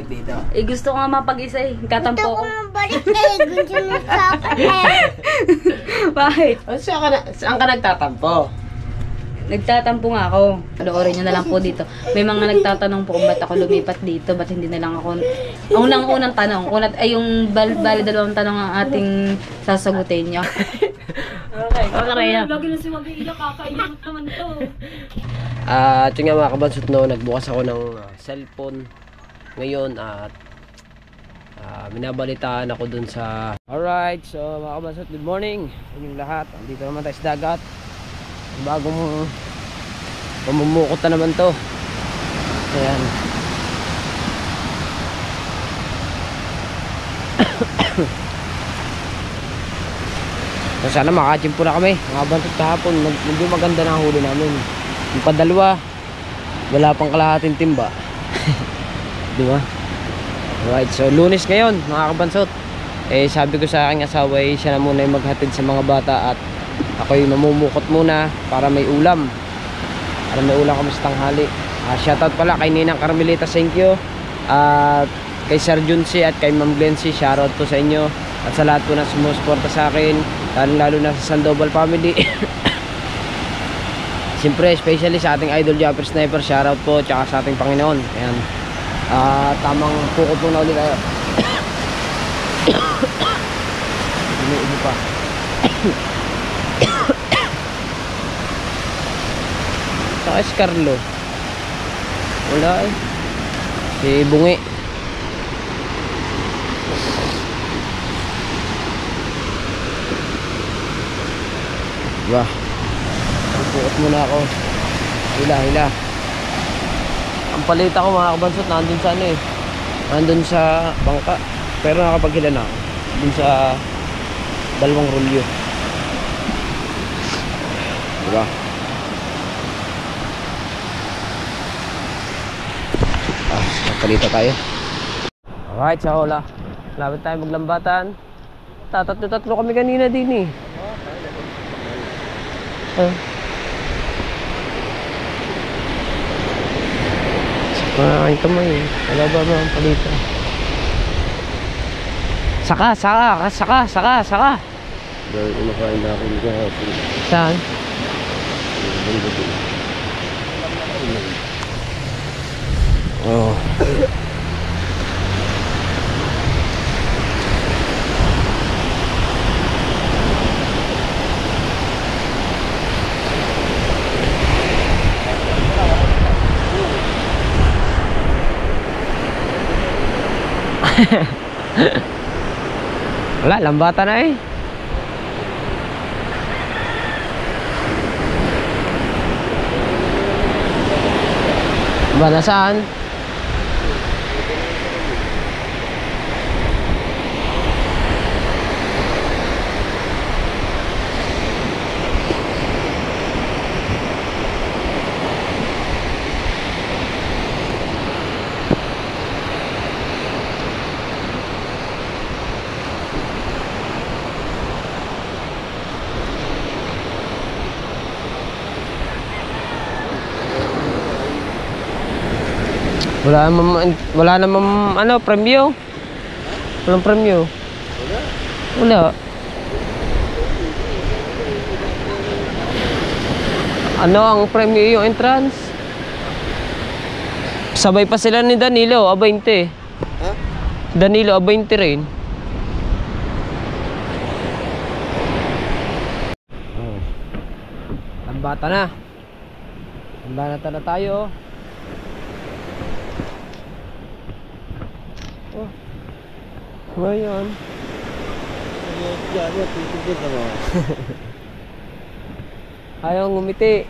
dito? Eh, gusto ko nga mapag-isa eh. Katampo ko. Gusto ko mabalik eh. Gusto mo sa akin eh. Bakit? Saan ka nagtatampo? Nagtatampo nga ako. Panoorin nyo na lang po dito. May mga nagtatanong po kung ba't ako lumipat dito, ba't hindi na lang ako... Ang unang tanong, ay yung bali dalawang tanong ang ating sasagutin nyo. Okay. Lagi na si Mag-iila, kakainit naman to. At yun nga mga kabansot, no, nagbukas ako ng cellphone ngayon at binabalitaan ako dun sa... Alright, so mga kabansot, good morning sa inyong lahat. Andito naman tayo sa dagat. Bagong pamumukot na naman to. Ayan. So, sana makachimpo na kami mga kabansot kahapon. Medyo maganda na ang huli namin. Yung padalwa, wala pang kalahating timba. Diba? Alright, so Lunes ngayon mga kabansot. Eh sabi ko sa aking asawa eh, siya na muna yung maghatid sa mga bata at ako'y mamumukot muna para may ulam. Para may ulam kami sa tanghali. Shoutout pala kay Ninang Carmelita, thank you. At kay Sir Junsi at kay Ma'am Glency, shoutout po sa inyo. At sa lahat po na sumusuporta sa akin, lalo na sa Sandoval family. Siyempre, especially sa ating idol Jumper Sniper, shoutout po, tsaka sa ating Panginoon. Ayan. Tamang pukot muna ulit tayo. Inuubo pa. Saka si Carlo. Wala eh. Si Bungi. Diba? Pukot muna ako. Hila. Ang palita ko mga kabansot, nandun sa ano eh. Nandun sa bangka. Pero nakapaghila na ako. Nandun sa dalawang rulyo. Diba? Napalita tayo. Alright, sa hola. Lapit tayo maglambatan. Tatlo kami kanina din eh. Sakakain kamay eh. Nagaba mo ang palita. Saka. Dahil kumakain na ako dito. Saan? Oh. Wala, lambata na eh. Ba, nasaan? Wala namang ano, premyo. Walang premyo. Wala. Ano ang premyo, yung entrance? Sabay pa sila ni Danilo, 20. Ha? Danilo, 20 rin. Lambata na. Lambata na tayo. Oh. Ngayon. Ayaw ngumiti.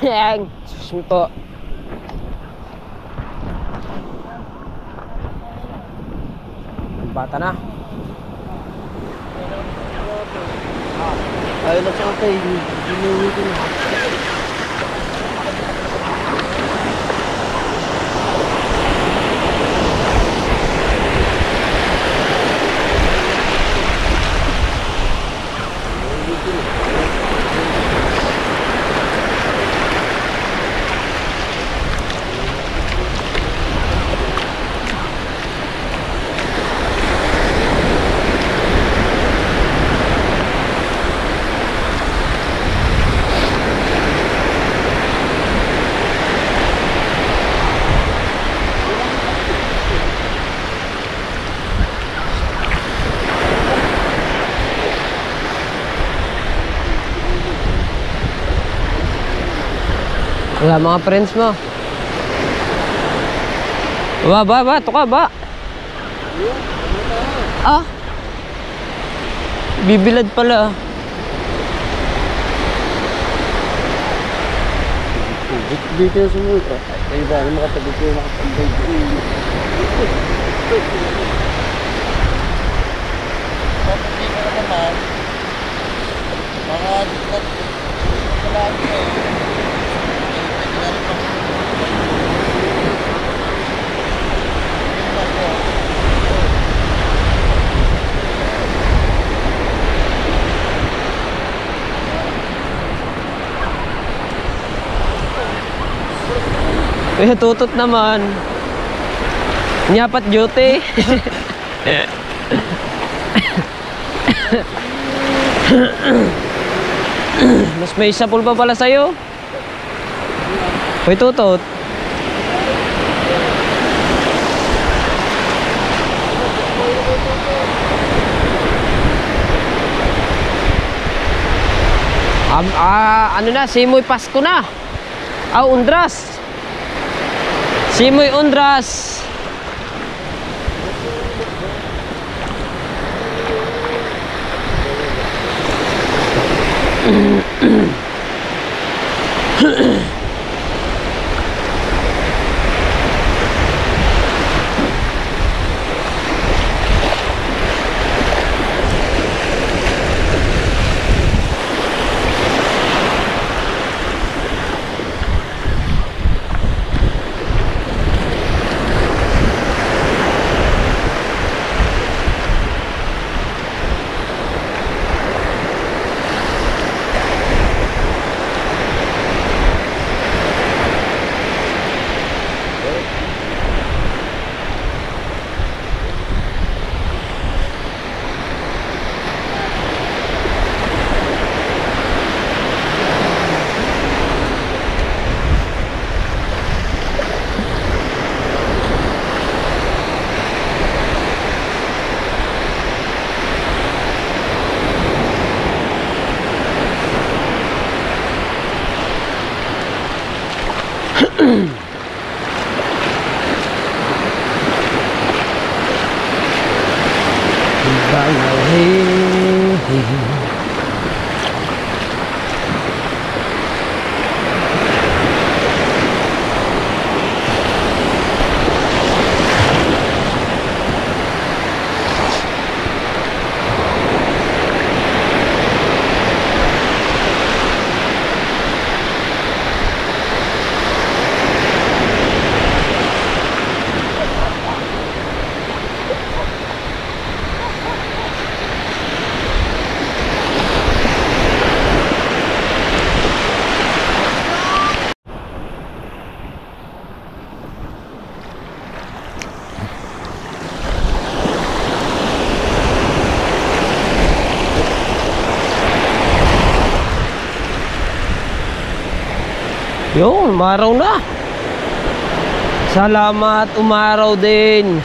Yan. Susunod po. Bata na. Ayaw na siya kayo. Ginuwi ko na. Wala mga friends mo. Ba, tuka ba? Ah. Bibilad pala. Dito na sumunod ka. Kaya ba, makatabi ko nakatambay dito. Tapos dito na naman, mga dikot, palagi eh. Eh, tutot naman. Nyapat duty. Mas may isa pa pala sa'yo. Hoy, tutot. Ano na, simoy Pasko na. Undras. Simoy undras. Yun, umaraw na. Salamat, umaraw din.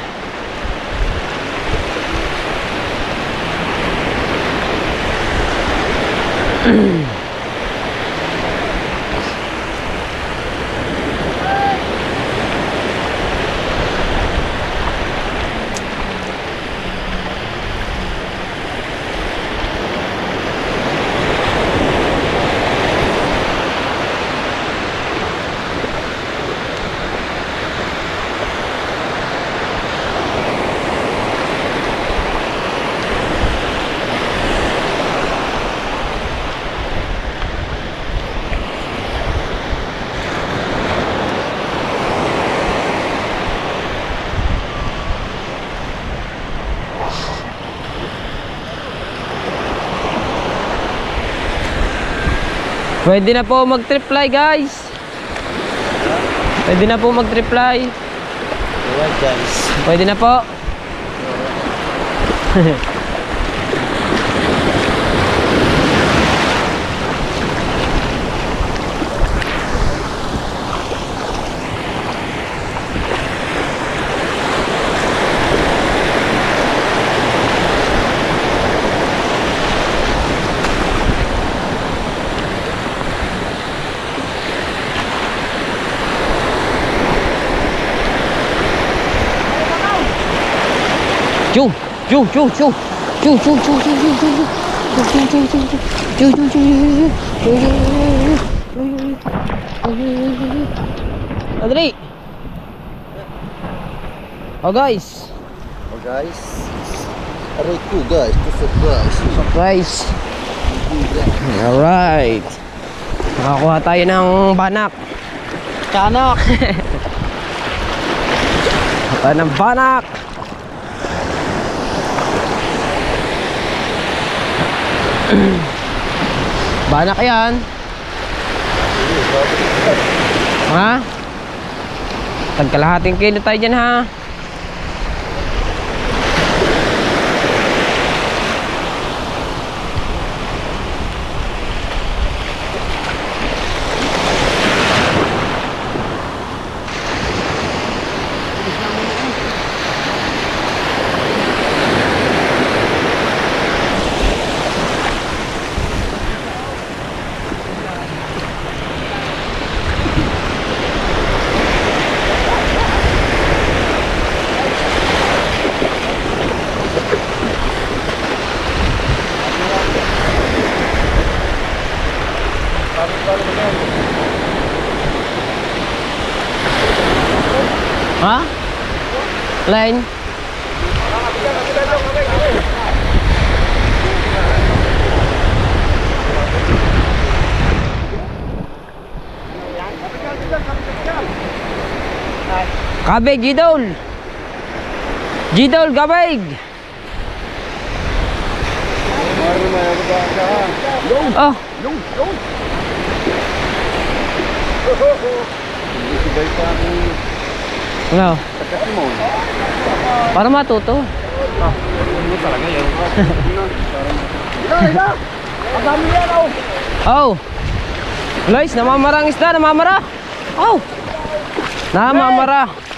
Pwede na po mag-triply, guys. Pwede na po mag-triply. Alright guys. Pwede na po. Chu, chu, chu, chu. Chu, chu, chu, chu, chu, chu, chu. Chu, chu, chu, chu, chu. Chu, chu, chu, chu, chu. Adri. Oh guys. Oh guys. Aray ko guys. Surprise. Surprise. Alright. Nakakuha tayo ng banak. Kanak. Tayo ng banak. Banak yan. Ha? Tagkalahating kilo tayo dyan ha. Ha? Line? Kabig, Gidol! Gidol, kabig! Oh! Ano? Para matuto. Oh. Guys, namamara ang isda, namamara. Oh. Namamara.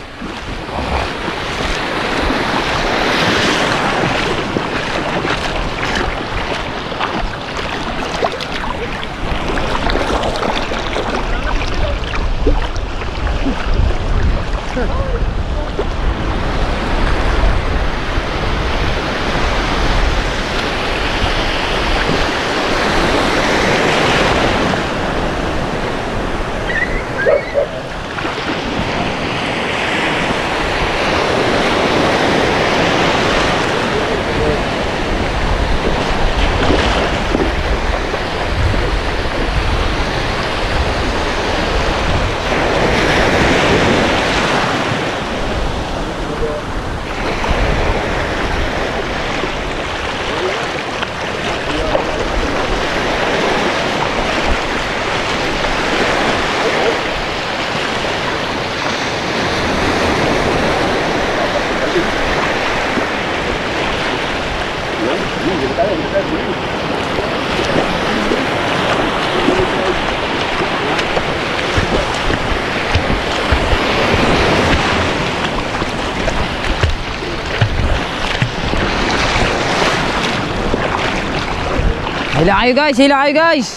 Hila kayo guys, hila kayo guys.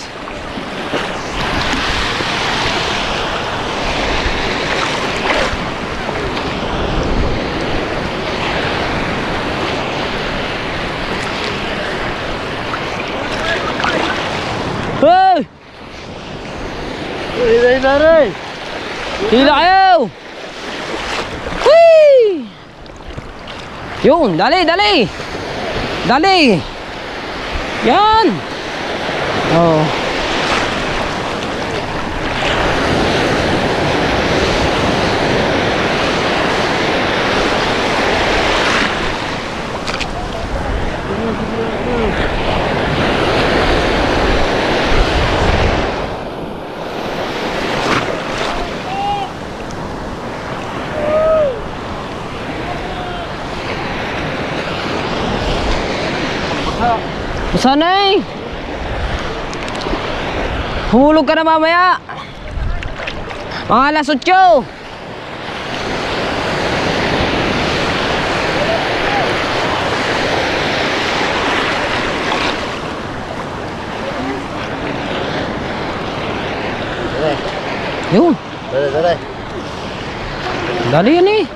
Hey! Hila kayo. Whee! Yun, dali, dali. Dali. Yan. Oh. Sana eh. Humulog ka na mamaya. Mga alas 8. Yun. Dali, dali. Dali yan eh.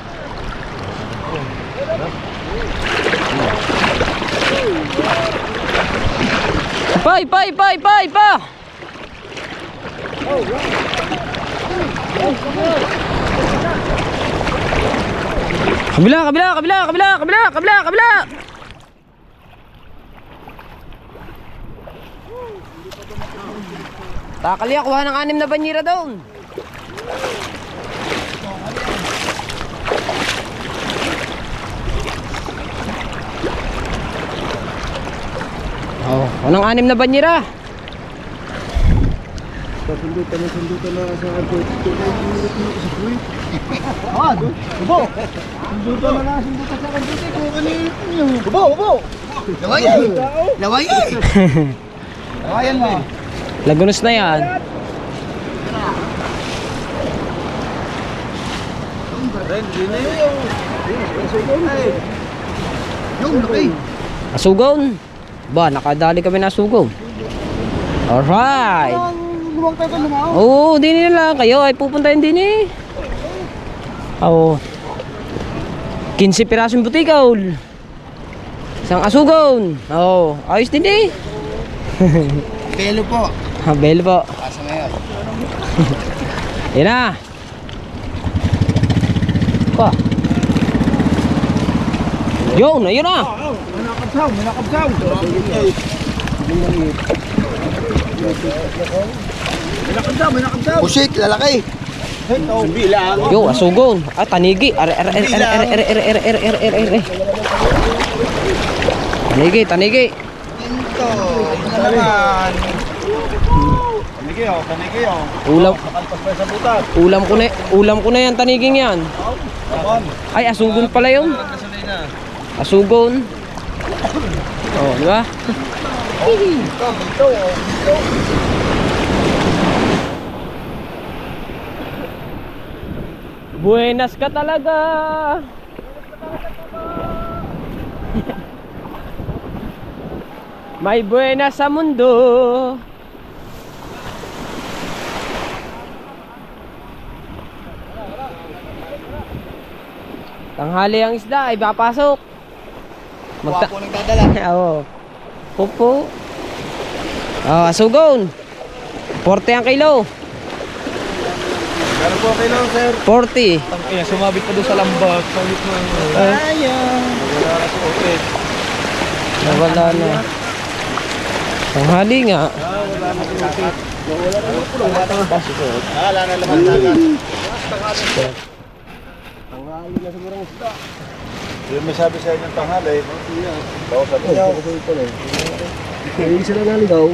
Pa! Kabila! Takali, kuha ng 6 na banyera doon. Oh, anong 6 na banyera? Sundutan na sa ato. Ah, Ubo! Sundutan na sa kanduti. Kung kanino. Ubo! Lawayan mo. Lagunos na yan. Yung laki. Asugon. Ba, nakadali kami na asugon. Alright. Lumang tayo ka lumao. Oo, din lang. Kayo ay pupuntahin din eh. Oo. 15 pirasong butikaw. Isang asugon. Oo, ayos din eh. Belo po. Bel po. Asa ngayon? Yan na. Pa. Yun na. May nakabsaw. May nakabsaw. Pusit, lalaki. Bilang. Yo, asugon. Tanigi. Tanigi. Ito naman. Tanigi oh. Nakalpas pa sa butas. Ulam ko na yan, taniging yan. Ay, asugon pala yun. Asugon. Oh, di ba? Buenas ka talaga. May buenas sa mundo. Tanghali ang isda ay papasok. Wapo nagdadala. Oo. Pupo. Asugon. 40 ang kilo. Meron po kayo lang, sir. 40. Ay, sumabit pa doon sa lambat. Salit mo. Sayang. Wala na si Opet. Nawala na. Tanghali nga. Wala na si Opet. Wala na laman nagan. Tanghali na siguro ang isda. Yung may sabi sa inyo tanghali. Bawa sa tiyaw. Hindi sila naligaw.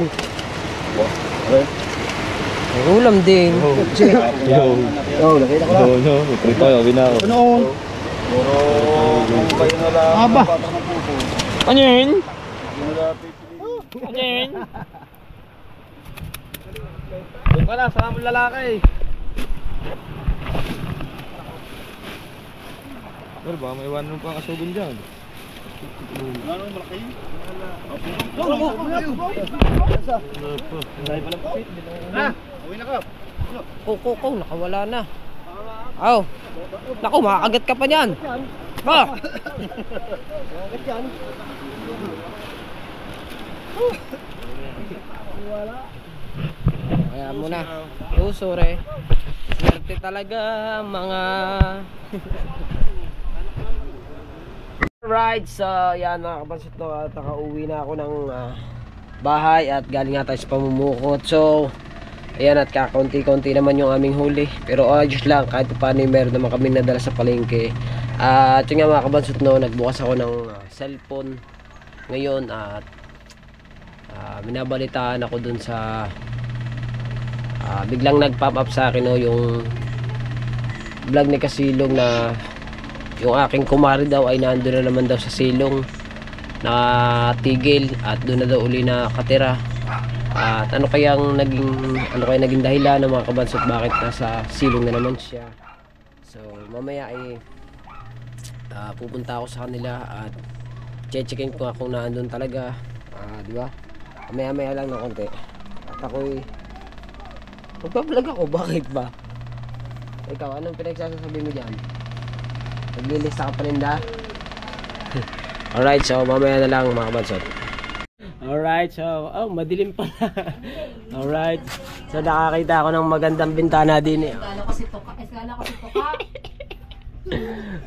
May ulam din. Nakita ko lang. Prito, yawin na ako. Noon. Puro kayo na lang. Aba. Ano yun? Doon ka lang, sa among lalaki. Pero baka may iwanan pa ang asugon dyan. Ano malaki? Uwi na ka. Kuko, nakawala na. Aw. Naku, makakagat ka pa niyan. Ba. Kaya mo na. Usore. Swerte talaga mga. Alright, so yan mga kapansit no, at nakauwi na ako ng bahay at galing nga tayo sa pamumukot. So ayan, at kakaunti-kaunti naman yung aming huli, pero ayos lang kahit paano meron naman kami nadala sa palengke. At yun nga mga kabansot no, nagbukas ako ng cellphone ngayon at minabalitaan ako dun sa biglang nag-pop up sa akin no, yung vlog ni Kasilong na yung aking kumari daw ay nandun na naman daw sa silong na tigil at doon na daw uli na katira. At ano kayang naging dahilan ng mga kabansot bakit nasa silong na naman siya. So mamaya ay pupunta ako sa kanila at checkin ko kung naandun talaga, di ba? Mamaya lang ng konti. At ako'y magpa-vlog ako, bakit ba? Ikaw, anong pinagsasasabi mo dyan? Naglilista ka pa rin da? Alright, so mamaya na lang mga kabansot. Alright, so, madilim pala. Alright, so nakakita ako ng magandang bintana din eh. Kala ko si Toka.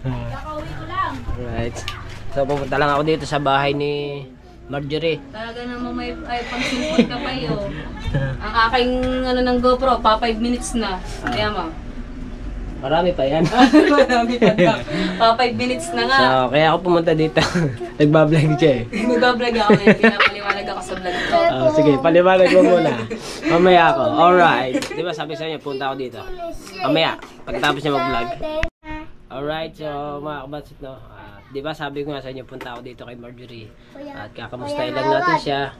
Kakauwi ko lang. Alright, so pupunta lang ako dito sa bahay ni Marjorie. Talaga namang may pang-simpon ka pa yun. Ang aking ng GoPro, pa 5 minutes na. Kaya mo. Marami pa yan. Marami pa na. Pa 5 minutes na nga. So, kaya ako pumunta dito. Nagbablog siya eh. Nag-vlog ako eh. Pinapaliwanag ako sa vlog ko. Sige, paliwanag mo muna. Mamaya ako. Alright. Di ba sabi sa inyo, punta ako dito. Mamaya, pagkatapos niya mag-vlog. Alright, so mga kabatsit, no. Di ba sabi ko nga sa inyo, punta ako dito kay Marjorie. At kakamustahin lang natin siya.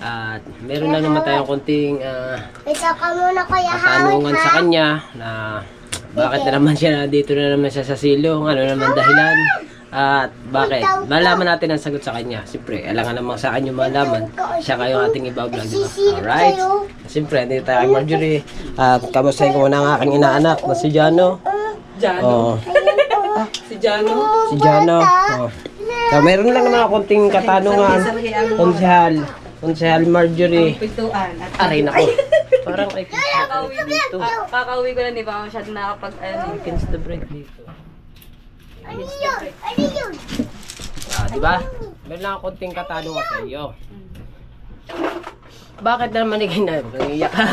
At meron lang naman tayong konting Ito ka muna kuya katanungan sa kanya na bakit na naman siya dito na naman siya sa silong, ano naman dahilan. At bakit? Malaman natin ang sagot sa kanya. Siyempre, alangan namang sa kanya malaman. Siya kayo ating iba-vlog, di ba? Alright. Siyempre, dito tayo kay Marjorie. At kamustahin ko muna ang aking inaanak na si Jano. Jano? Si Jano? Si Jano. So, meron lang naman ako konting katanungan. Konsehal Marjorie. Pintuan. Aray nako. Parang ay Kakauwi dito. Kakauwi ko lang, di ba? Masyado nakapag, against the break dito. Ano yun? Ano yun? Di ba? Meron lang ako konting katanungan sa iyo. Bakit naman ikaw na nangiyak ka?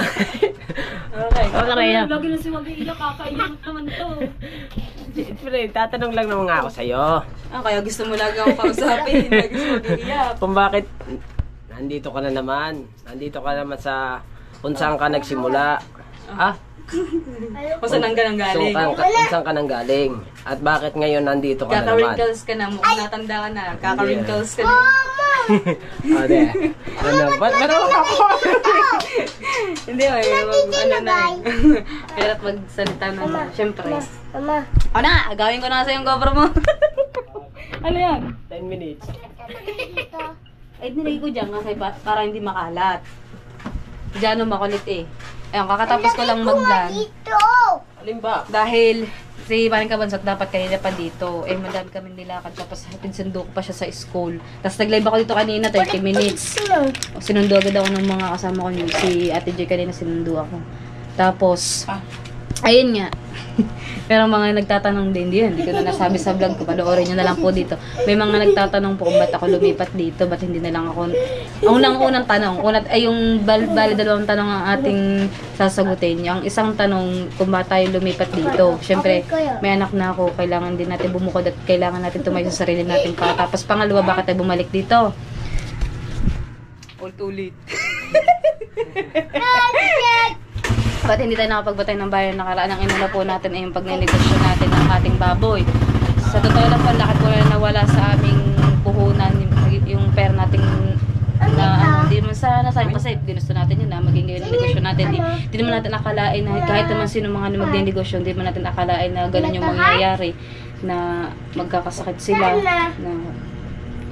Okay. Okay, Lagi na si mag-iiyak, kakaiyak naman to. Siyempre, tatanong lang naman nga ako sa iyo. Kaya gusto mo lagi akong kausapin. Lagi gusto mag-iiyak. Kung bakit nandito ka na naman. Nandito ka naman sa kung saan ka nagsimula. Kung saan ka nang galing. Kung saan ka nang galing. At bakit ngayon nandito ka na naman. Kaka-wrinkles ka na. Mukhang natanda ka na. Kaka-wrinkles ka na. Ade. Ano? Ba't meron ako? Hindi, ano na. Pero magsalita na. Siyempre. Mama. O na, gawin ko na sa yung GoPro mo. Ano yan? 10 minutes. Ay, nilagay ko dyan kasi para hindi makalat. Diyan makulit eh. Ayun, kakatapos ko lang mag-vlog. Dito. Alin ba? Dahil si Paring Kabansot dapat kanina pa dito. Eh, madami kami nilakad. Tapos pinsundo ko pa siya sa school. Tapos nag-live ako dito kanina, 30 minutes. Sinundo agad ako ng mga kasama ko. Si Ate J kanina sinundo ako. Tapos, ayun nga. Pero mga nagtatanong din, hindi ko na nasabi sa vlog ko. Panoorin nyo na lang po dito. May mga nagtatanong po kung ba't ako lumipat dito, ba't hindi na lang ako... Ang unang tanong, ay yung bali dalawang tanong ang ating sasagutin. Yung isang tanong kung ba't tayo lumipat dito. Siyempre, may anak na ako, kailangan din natin bumukod at kailangan natin tumayo sa sarili natin pa. Tapos pangalawa, bakit tayo bumalik dito? Ulit. Ba't hindi tayo nakapagbatay ng bayan nakaraan? Ang inuna po natin ay yung pagnenegosyo natin ng ating baboy. Sa totoo lang po, lahat po na nawala sa aming puhunan, yung pera nating na hindi naman sa nasabi pa sa ginusto natin yun na maging negosyo natin. Hindi naman natin akalain na kahit naman sino mga magnenegosyo, hindi naman natin akalain na ganun yung mangyayari na magkakasakit sila. Na,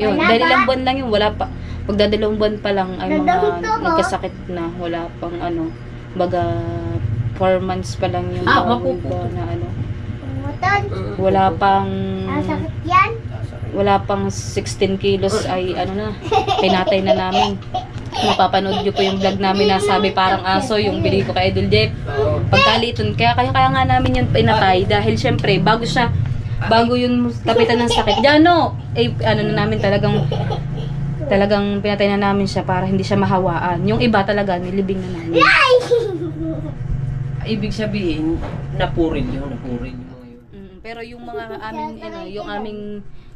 yun, dahil ilang buwan lang yun, wala pa. Pagdadalawang buwan pa lang ay mga nagkasakit na, wala pang ano. Baga 4 months pa lang yung bawal ko na ano. Wala pang wala pang 16 kilos ay ano na, pinatay na namin. Mapapanood nyo po yung vlog namin na sabi parang aso yung bili ko kay Idol Jeff. Pagkaliton, kaya nga namin yun pinatay dahil syempre bago yun kapitan ng sakit. Jano, ano na namin talagang pinatay na namin siya para hindi siya mahawaan. Yung iba talaga, nilibing na namin. Ibig sabihin, napuril yun mga yun. Pero yung mga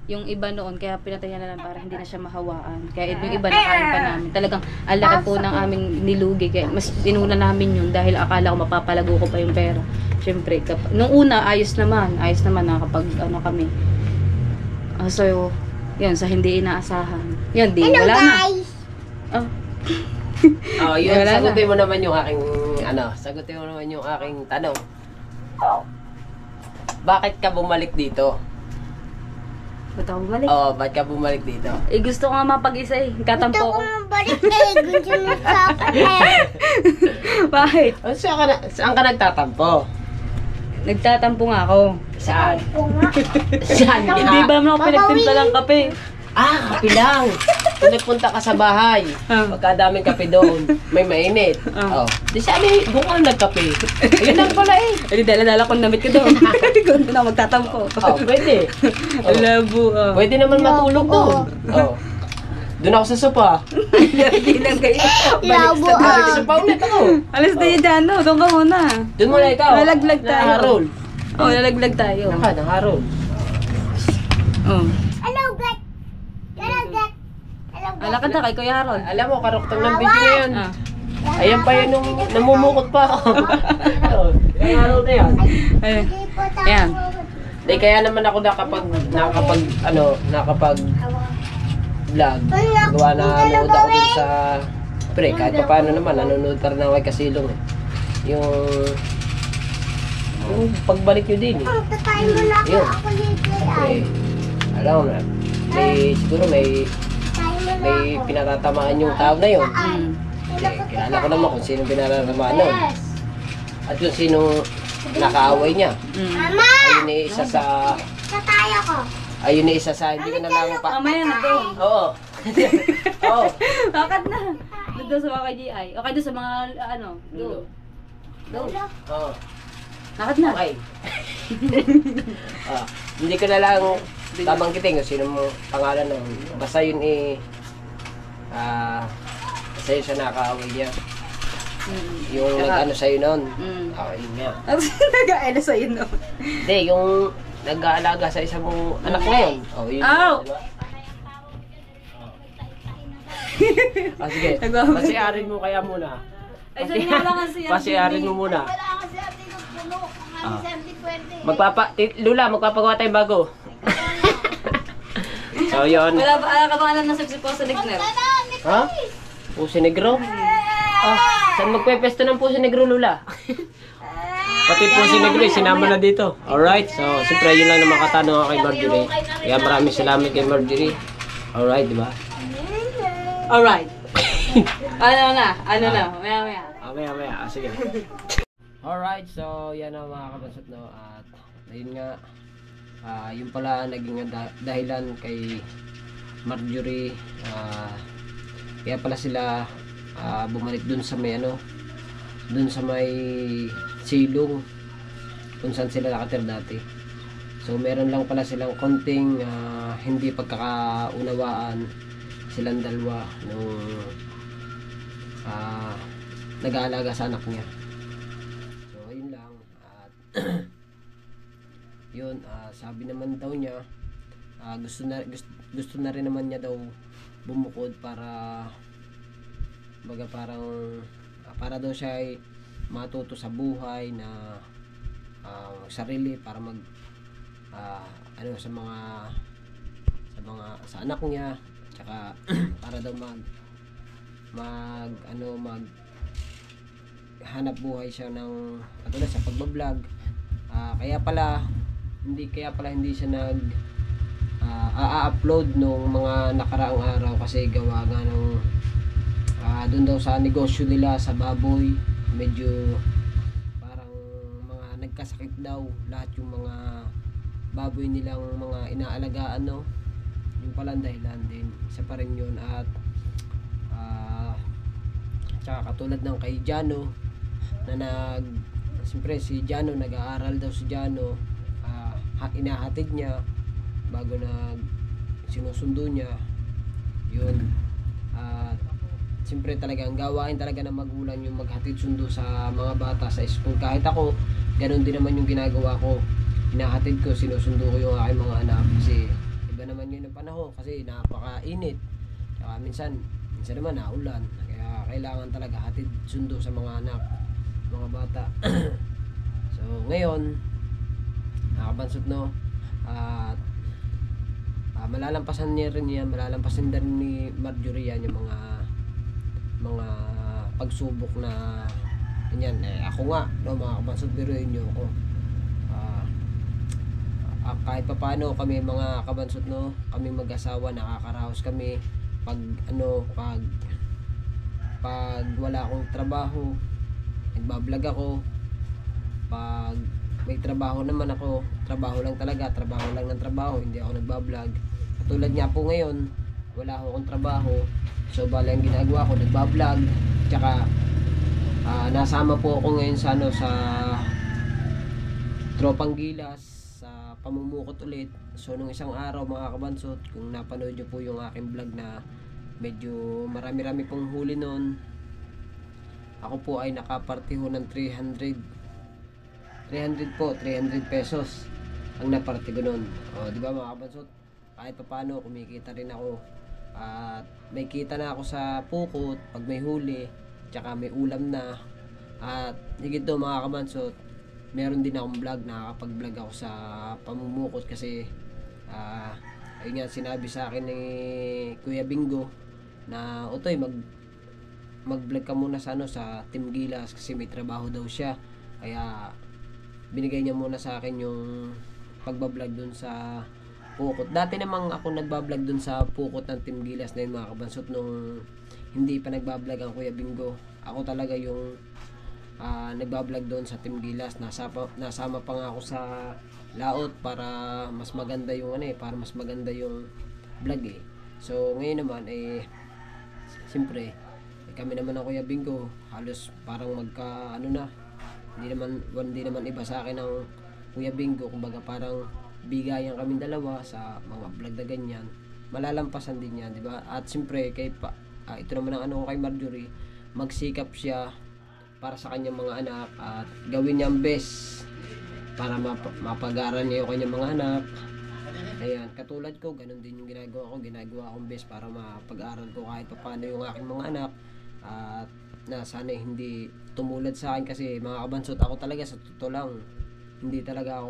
yung iba noon, kaya pinatay na lang para hindi na siya mahawaan. Kaya yung iba nakain pa namin. Talagang alaki po ng aming nilugi. Kaya mas inuna namin yun dahil akala ko mapapalago ko pa yung pera. Siyempre, nung una, ayos naman nakapag ano kami. So, yun, sa hindi inaasahan. Yun, di, wala na. Yun, Wala sagutin mo naman yung aking, sagutin mo naman yung aking tanong. Bakit ka bumalik dito? Ba't ako bumalik? Ba't ka bumalik dito? Gusto ko nga mapag-isa eh. Katampo ko. Balik gusto mo sa akin Bakit? Saan ka nagtatampo? Nagtatampo nga ako. Saan? Saan? Hindi ba naman ako pinagtimpla ng kape? Kape lang. Kung nagpunta ka sa bahay, pagkadaming kape doon, may mainit. Di sabi, doon ka nagkape. Ayun lang pala eh. Ay, dala-dala kong damit ko doon. Kung na magtatampo. Pwede. Labo. Pwede naman matulog doon. Doon ako sa sopa. Hindi lang kayo. Labo Balik sa paulit ako. Alas tayo dyan, no? Doon ka muna. Doon muna ikaw. Lalaglag tayo. Nakaharol. Lalaglag tayo. Nakaharol. Hello, God. Hello, God. Hello, God. Alakad na kay Kuya Harold. Alam mo, karuktang ng video na yun. Ayan pa yun nung namumukot pa ako. Nakaharol na yan. Ay, Hindi po tayo. Ayan. Di kaya naman ako nakapag vlog. Gawa na nanood ako dun sa kahit pa paano naman, nanonood pa rin ako kay Kasilong eh. Yung pagbalik nyo din eh. Tatay mo na ako. Yun. Ako dito ay. Alam mo na, siguro may pinatatamaan yung tao na yun. Kilala ko naman kung sino pinatatamaan nun. At yung sino nakaaway niya. Mama! Ayun eh isa sa... Tatay ako. Ayun eh isa sa... Hindi ko na lang pa... Mamaya na doon. Oo. Oo. Bakit na? Doon sa mga GI. Okay, doon sa mga doon. Doon. Oo. Bakit na? Okay. Hindi ko na lang tamang kiting kung sino mo pangalan nun. Basta yun eh... basta yun siya nakaaway niya. Yung nag-ano sa'yo nun. Yun nga. Nag-aela sa'yo no. Hindi, yung nag-aalaga sa isang mong anak ngayon. Yun. Ow! Diba? Sige, pasiarin mo kaya muna. Ay, saan nga lang kasi yan? Pasiarin mo muna. Lula, magpapagawa tayong bago. So, yun. Wala ba ka bang alam na si Puso Negner? Ha? Puso Negro? Saan magpepesto ng Puso Negro, Lula? Pati Puso Negro, sinama na dito. Alright, so, siyempre, yun lang na makatanong ako kay Marjorie. Kaya maraming salamat kay Marjorie. Alright, di ba? Alright. Ano na? Maya. Maya. Sige. Alright, so, yan ang mga kabansot, no? At, ayun nga, yun pala naging dahilan kay Marjorie. Kaya pala sila bumalik dun sa may dun sa may silong kung saan sila nakatira dati. So meron lang pala silang konting hindi pagkakaunawaan silang dalawa nung nag-aalaga sa anak niya. So ayun lang. At yun, sabi naman daw niya gusto na rin naman niya daw bumukod para para daw siya ay matuto sa buhay na sarili para sa anak niya, tsaka para daw hanap buhay siya ng katulad sa pagbablog. Kaya pala hindi siya upload nung mga nakaraang araw kasi gawa nga ng doon daw sa negosyo nila sa baboy, medyo parang mga nagkasakit daw lahat yung mga baboy nilang mga inaalagaan, no? Yung pala dahilan din, isa pa rin yun. At tsaka katulad ng kay Jano na siyempre si Jano nag-aaral daw si Jano, inahatid niya bago sinusundo niya yun. At siyempre talaga ang gawain talaga ng magulang yung maghatid sundo sa mga bata sa school. Kahit ako, ganun din naman yung ginagawa ko, inahatid ko, sinusundo ko yung aking mga anak kasi iba naman yun ang panahon kasi napakainit, saka minsan naman naulan, kaya kailangan talaga hatid sundo sa mga anak, mga bata. So ngayon nakabansot, no? At malalampasan din ni Marjorie yan yung mga pagsubok na ganyan. Ako nga, no, mga kabansot, biruin nyo ako, kahit pa paano kami mga kabansot, no, kami mag-asawa, nakakaraos kami pag wala akong trabaho, nagbablog ako. Pag may trabaho naman ako, trabaho lang ng trabaho, hindi ako nagbablog. Katulad nga po ngayon, wala akong trabaho. So bali ang ginagawa ko, nagba-vlog. Tsaka nasama po ako ngayon sa sa Tropang Gilas, sa pamumukot ulit. So nung isang araw mga kabansot, kung napanood nyo po yung aking vlog na medyo marami-rami pong huli noon, ako po ay nakapartiho ng 300 pesos ang naparte ko noon. O di ba mga kabansot, kahit pa paano kumikita rin ako. At may kita na ako sa pukot pag may huli, tsaka may ulam na. At higit doon mga kabansot, meron din akong vlog, nakakapag-vlog ako sa pamumukot kasi ayun nga sinabi sa akin ni Kuya Bingo na Utoy, mag-vlog ka muna sa sa Team Gilas kasi may trabaho daw siya. Kaya binigay niya muna sa akin yung pagba-vlog dun sa pukot. Dati namang ako nagba-vlog dun sa pukot ng Team Gilas na yun mga kabansot, nung hindi pa nagba-vlog ang Kuya Bingo. Ako talaga yung nagba-vlog doon sa Team Gilas. Nasama pa nga ako sa laot para mas maganda yung para mas maganda yung vlog So ngayon naman siyempre kami naman ang Kuya Bingo, halos parang magka na. Hindi naman iba sa akin ang Kuya Bingo, kumbaga parang bigayan kaming dalawa sa mga vlog na ganyan. Malalampasan din yan, di ba? At siyempre ito naman ang kay Marjorie, magsikap siya para sa kanyang mga anak at gawin niya ang best para mapag-aral niya yung kanyang mga anak. Ayan, katulad ko, ganun din yung ginagawa akong best para mapag-aral ko kahit paano yung aking mga anak. At na sana hindi tumulad sa akin kasi mga kabansot, ako talaga sa totoo lang, hindi talaga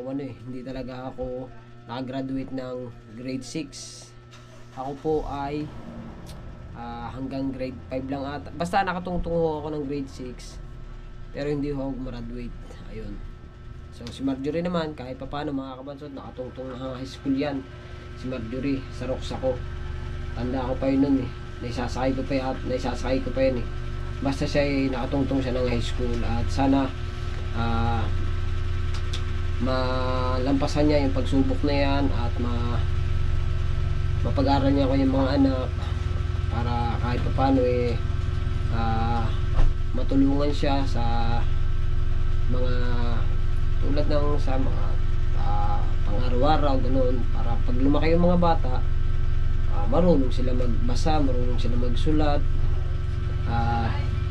ako nakagraduate ng grade 6. Ako po ay hanggang grade 5 lang ata. Basta nakatungtong ako ng grade 6. Pero hindi ako graduate. Ayun. So si Marjorie naman, kahit pa paano mga kabansot, nakatungtong na high school yan. Si Marjorie, sa Rox ako. Tanda ko pa yun nun Naisasakay ko pa yun Basta siya nakatungtong siya ng high school. At sana malampasan niya yung pagsubok na yan at mapag-aral niya ko yung mga anak para kahit pa paano matulungan siya sa mga tulad ng sa mga pang-araw-araw ganun, para pag lumaki yung mga bata marunong sila magbasa, marunong sila magsulat,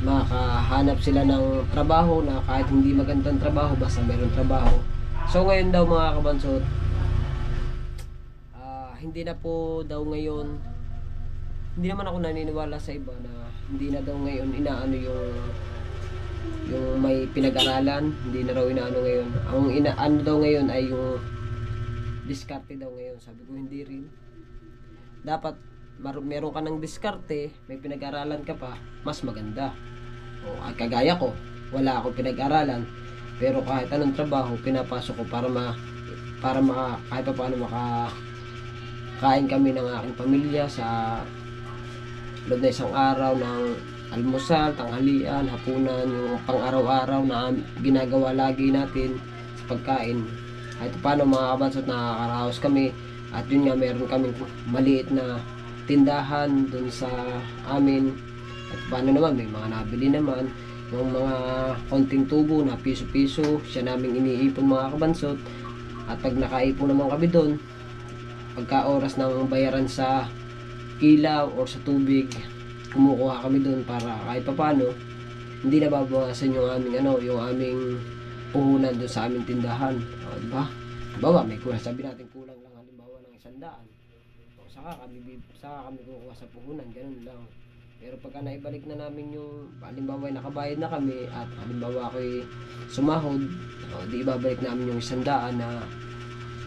makahanap sila ng trabaho na kahit hindi magandang trabaho basta mayroong trabaho. So ngayon daw mga kabansot, hindi na po daw ngayon, hindi naman ako naniniwala sa iba na hindi na daw ngayon inaano yung may pinag-aralan, hindi na raw inaano ngayon. Ang inaano daw ngayon ay yung diskarte daw ngayon. Sabi ko hindi rin. Dapat meron ka ng diskarte, may pinag-aralan ka pa, mas maganda. O kagaya ko, wala akong pinag-aralan, pero kahit anong trabaho pinapasok ko para kahit pa paano makakain kami ng aking pamilya sa loob na isang araw ng almusal, tanghalian, hapunan, yung pang-araw-araw na ginagawa lagi natin sa pagkain. Kahit paano mga kabansot, nakakaraos kami. At yun nga, meron kaming maliit na tindahan dun sa amin. At paano naman, may mga nabili naman. Yung mga konting tubo na piso-piso, siya naming iniipon mga kabansot. At pag nakaipon naman kami dun, pagka oras ng bayaran sa ilaw o sa tubig, kumukuha kami doon para kahit pa paano hindi nababawasan yung aming puhunan doon sa aming tindahan. O, diba? Halimbawa, may kulang, sabi natin kulang lang halimbawa ng 100. O, saka kami kukuha sa puhunan, ganun lang. Pero pagka naibalik na namin yung, halimbawa nakabayad na kami at halimbawa ako'y sumahod, o, di ibabalik namin yung 100 na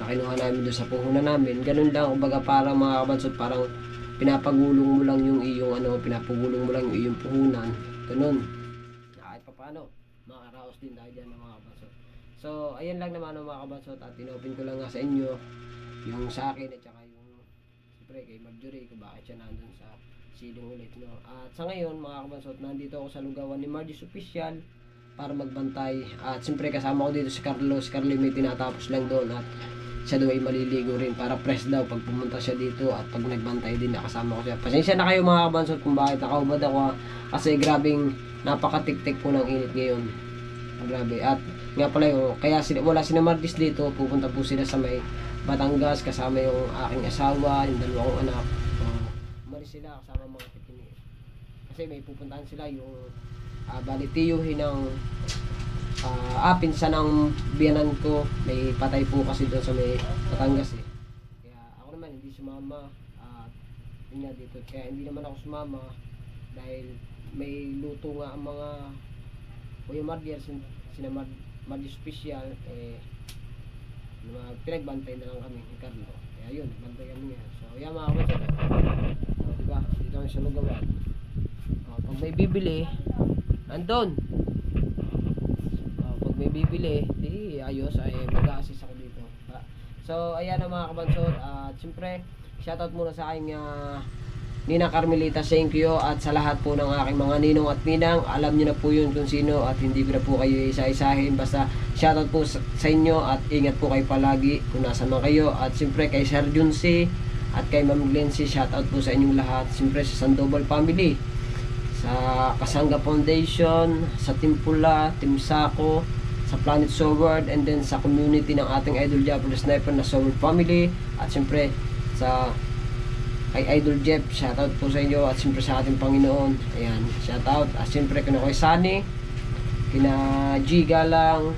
kinuha namin doon sa puhunan namin. Ganun lang, kumbaga parang mga kabansot, parang pinapagulong mo lang yung iyong puhunan. Ganun. Kahit pa paano, makaraos din tayo dyan ng mga kabansot. So, ayan lang naman mga kabansot, at inopen ko lang nga sa inyo yung sa akin at saka yung siyempre kay Marjorie kung bakit siya nandun sa silong ulit, no? At sa ngayon mga kabansot, nandito ako sa lugawan ni Margie's Official para magbantay. At siyempre kasama ko dito si Carlo. Si Carlo may tinatapos lang doon at siya daw ay maliligo rin para fresh daw pag pumunta siya dito at pag nagbantay din nakasama ko siya. Pasensya na kayo mga kabansot kung bakit nakahubad ako kasi grabing napakatik-tik po ng init ngayon. Grabe. At nga pala yung kaya wala si Mardis dito, pupunta po sila sa may Batangas kasama yung aking asawa, yung dalawang anak. Umalis sila kasama mga pikinig. Kasi may pupuntahan sila yung balitiyuhin ng pinsan ng biyanan ko. May patay po kasi doon sa may Batangas eh. Kaya ako naman hindi sumama at yun nga dito. Kaya hindi naman ako sumama dahil may luto nga ang mga Kuya Mardier, sina Mardi Special pinagbantay na lang kami ni Carlo. Kaya yun, bantay kami nga. So yan mga kapatid, diba? Dito kami sa lugawan. Pag may bibili, andun. Pag may bibili, di ayos ay mag-a-assist ako dito. So ayan na mga kabansod. At siyempre, shoutout muna sa aking Nina Carmelita, thank you. At sa lahat po ng aking mga ninong at ninang, alam niyo na po yun kung sino at hindi ko na po kayo isa-isahin. Basta shoutout po sa inyo at ingat po kayo palagi kung nasa man kayo. At siyempre kay Sir Junsi at kay Ma'am Glency, shoutout po sa inyong lahat. Siyempre sa Sandoval Family, sa Kasanga Foundation, sa Team Pula, Team Sako, sa Planet Sword, and then sa community ng ating Idol Japper Sniper na Sword Family. At siyempre sa kay Idol Jeff, shoutout po sa inyo. At siyempre sa ating Panginoon, ayan, shoutout. At siyempre kina Kuya Sunny, kina G Galang,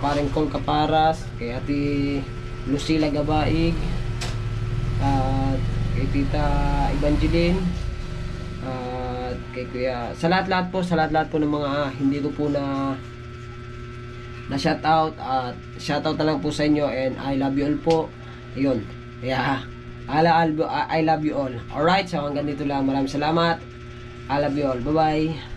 paring Col Caparas, kay Ate Lucila Gabaig, at kay Tita Evangeline, at kay Kuya, sa lahat-lahat po ng mga hindi ko po na shoutout. At shoutout na lang po sa inyo and I love you all po. Ayun. Yeah. I love you all. Alright, so hanggang dito lang. Maraming salamat. I love you all. Bye-bye.